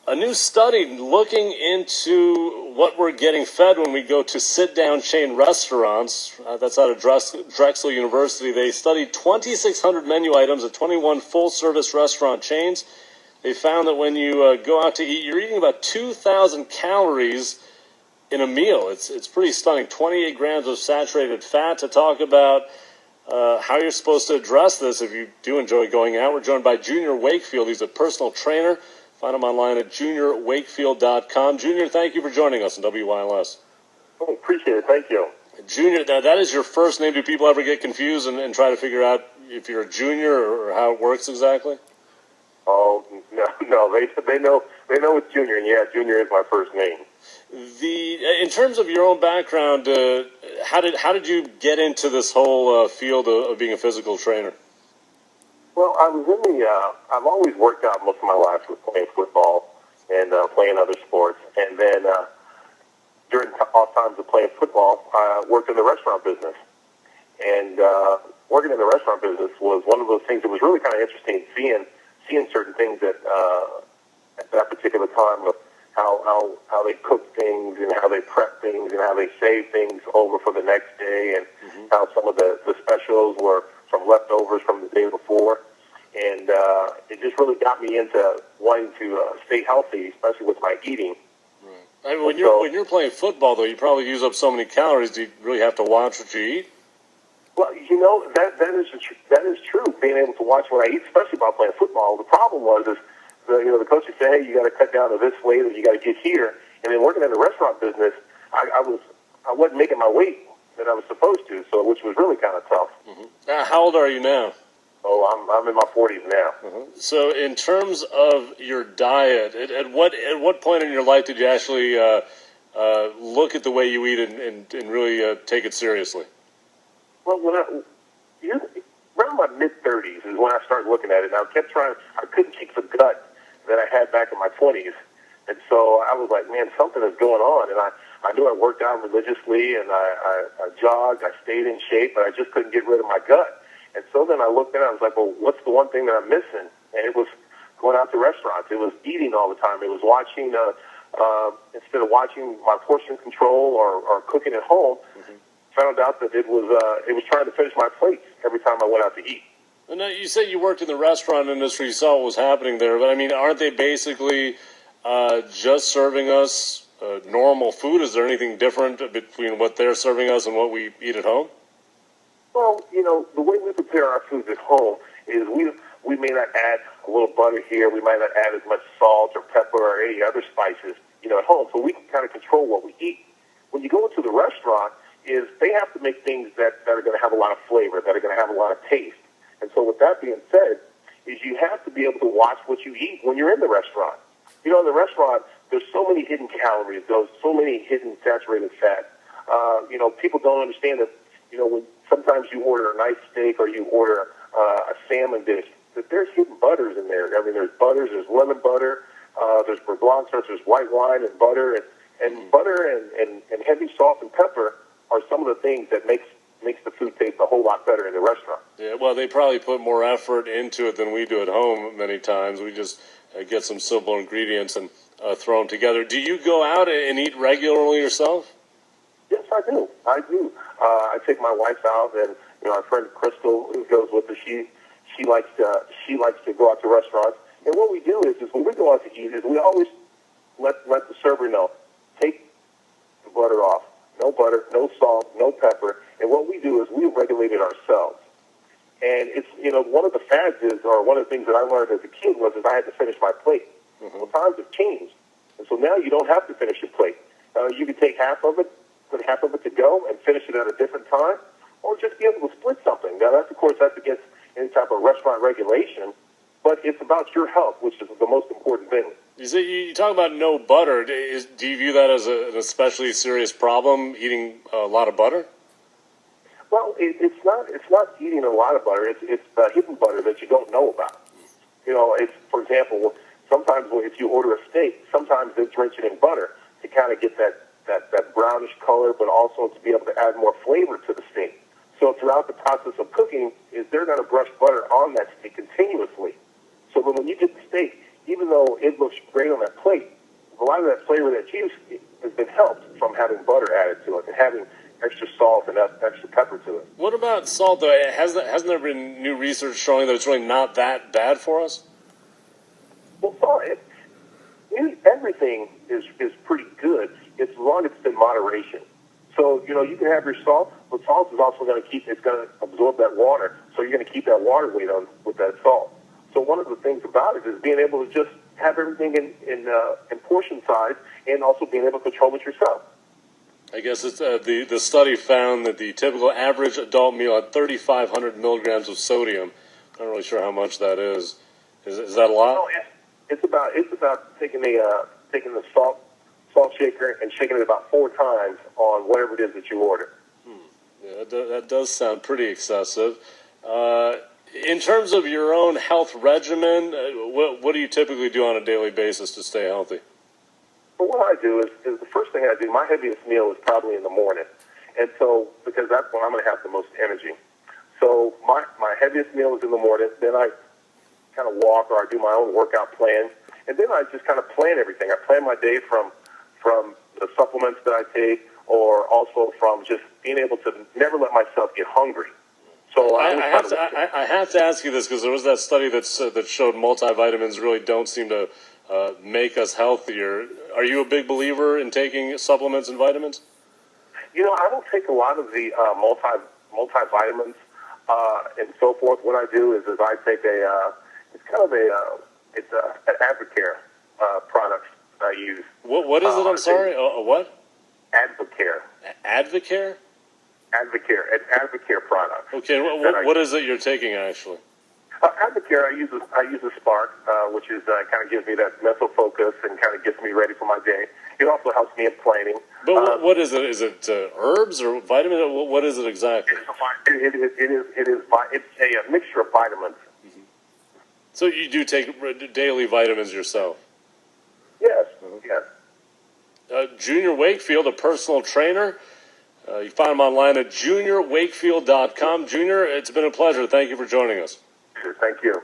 A new study looking into what we're getting fed when we go to sit-down chain restaurants, that's out of Drexel University. They studied 2,600 menu items at 21 full-service restaurant chains. They found that when you go out to eat, you're eating about 2,000 calories in a meal. It's pretty stunning. 28 grams of saturated fat. To talk about how you're supposed to address this if you do enjoy going out, we're joined by Junior Wakefield. He's a personal trainer. Find him online at juniorwakefield.com. Junior, thank you for joining us on WYLS. Oh, appreciate it. Thank you. Junior, that is your first name. Do people ever get confused and try to figure out if you're a junior or how it works exactly? Oh, no. They know it's Junior, and yeah, Junior is my first name. In terms of your own background, how did you get into this whole field of being a physical trainer? Well, I was I've always worked out most of my life with playing football and playing other sports. And then during off times of playing football, I worked in the restaurant business. And working in the restaurant business was one of those things that was really kind of interesting, seeing certain things at that particular time of how they cook things and how they prep things and how they save things over for the next day, and how some of the specials were from leftovers from the day before. And it just really got me into wanting to stay healthy, especially with my eating. Right. I mean, when you're playing football, though, you probably use up so many calories. Do you really have to watch what you eat? Well, that is true. Being able to watch what I eat, especially while playing football. The problem is the coach would say, hey, you got to cut down to this weight, or you got to get here. And then working in the restaurant business, I wasn't making my weight that I was supposed to, which was really kind of tough. How old are you now? Oh, I'm in my 40s now. So, in terms of your diet, at what point in your life did you actually look at the way you eat and really take it seriously? Well, around my mid-30s is when I started looking at it. And I couldn't kick the gut that I had back in my 20s. And so I was like, man, something is going on. And I knew I worked out religiously, and I jogged, I stayed in shape, but I just couldn't get rid of my gut. And so then I looked at it, I was like, well, what's the one thing that I'm missing? And it was going out to restaurants. It was eating all the time. It was watching, instead of watching my portion control or cooking at home, found out that it was trying to finish my plate every time I went out to eat. And now you said you worked in the restaurant industry, you saw what was happening there, but I mean, aren't they basically just serving us normal food? Is there anything different between what they're serving us and what we eat at home? Well, the way we prepare our foods at home is we may not add a little butter here, we might not add as much salt or pepper or any other spices, at home, so we can kind of control what we eat. When you go into the restaurant, they have to make things that are going to have a lot of flavor, that are going to have a lot of taste. And so with that being said, is you have to be able to watch what you eat when you're in the restaurant. In the restaurant, there's so many hidden calories, there's so many hidden saturated fats. People don't understand that, when sometimes you order a nice steak or you order a salmon dish, that there's hidden butters in there. I mean, there's butters, there's lemon butter, there's beurre blanc, there's white wine and butter, and butter and heavy salt and pepper are some of the things that makes the food taste a whole lot better in the restaurant. Yeah, well, they probably put more effort into it than we do at home many times. We just get some simple ingredients and throw them together. Do you go out and eat regularly yourself? Yes, I do. I take my wife out, and our friend Crystal, who goes with her, she likes to go out to restaurants. And what we do is when we go out to eat, is we always let the server know, take the butter off. No butter, no salt, no pepper. And what we do is we regulate it ourselves. And it's, one of the fads one of the things that I learned as a kid was I had to finish my plate. Well, times have changed. And so now you don't have to finish your plate. You can take half of it, put half of it to go, and finish it at a different time, or just be able to split something. Now, that's against any type of restaurant regulation, but it's about your health, which is the most important thing. You talk about no butter. Do you view that as an especially serious problem, eating a lot of butter? Well, it's not eating a lot of butter. It's the hidden butter that you don't know about. For example, sometimes if you order a steak, sometimes they drench it in butter to kind of get that brownish color, but also to be able to add more flavor to the steak. So throughout the process of cooking, they're going to brush butter on that steak continuously. So when you get the steak, even though it looks great on that plate, a lot of that flavor, that juice, has been helped from having butter added to it and having extra salt and extra pepper to it. What about salt, though? Hasn't there been new research showing that it's really not that bad for us? Well, salt, everything is pretty good as long as it's in moderation. So, you can have your salt, but salt is also going to absorb that water. So you're going to keep that water weight on with that salt. So one of the things about it is being able to just have everything in portion size and also being able to control it yourself. I guess it's, the study found that the typical average adult meal had 3,500 milligrams of sodium. I'm not really sure how much that is. Is that a lot? No, it's about taking the salt shaker and shaking it about 4 times on whatever it is that you order. Yeah, that does sound pretty excessive. In terms of your own health regimen, what do you typically do on a daily basis to stay healthy? But what I do is the first thing I do, my heaviest meal is probably in the morning. And so, because that's when I'm going to have the most energy. So my heaviest meal is in the morning. Then I kind of walk or I do my own workout plan. And then I just kind of plan everything. I plan my day from the supplements that I take, or also from just being able to never let myself get hungry. So I have to ask you this, because there was that study that showed multivitamins really don't seem to make us healthier. Are you a big believer in taking supplements and vitamins? I don't take a lot of the multivitamins and so forth. What I do is I take it's an Advocare product that I use. What is it? I'm sorry. What? Advocare. Advocare? Advocare, an Advocare product. Okay, what is it you're taking actually? Advocare, I use a Spark, which is kind of gives me that mental focus and kind of gets me ready for my day. It also helps me in planning. But what is it? Is it herbs or vitamin? What is it exactly? It's a mixture of vitamins. Mm-hmm. So you do take daily vitamins yourself? Yes, yes. Junior Wakefield, a personal trainer. You find him online at juniorwakefield.com. Junior, it's been a pleasure. Thank you for joining us. Thank you.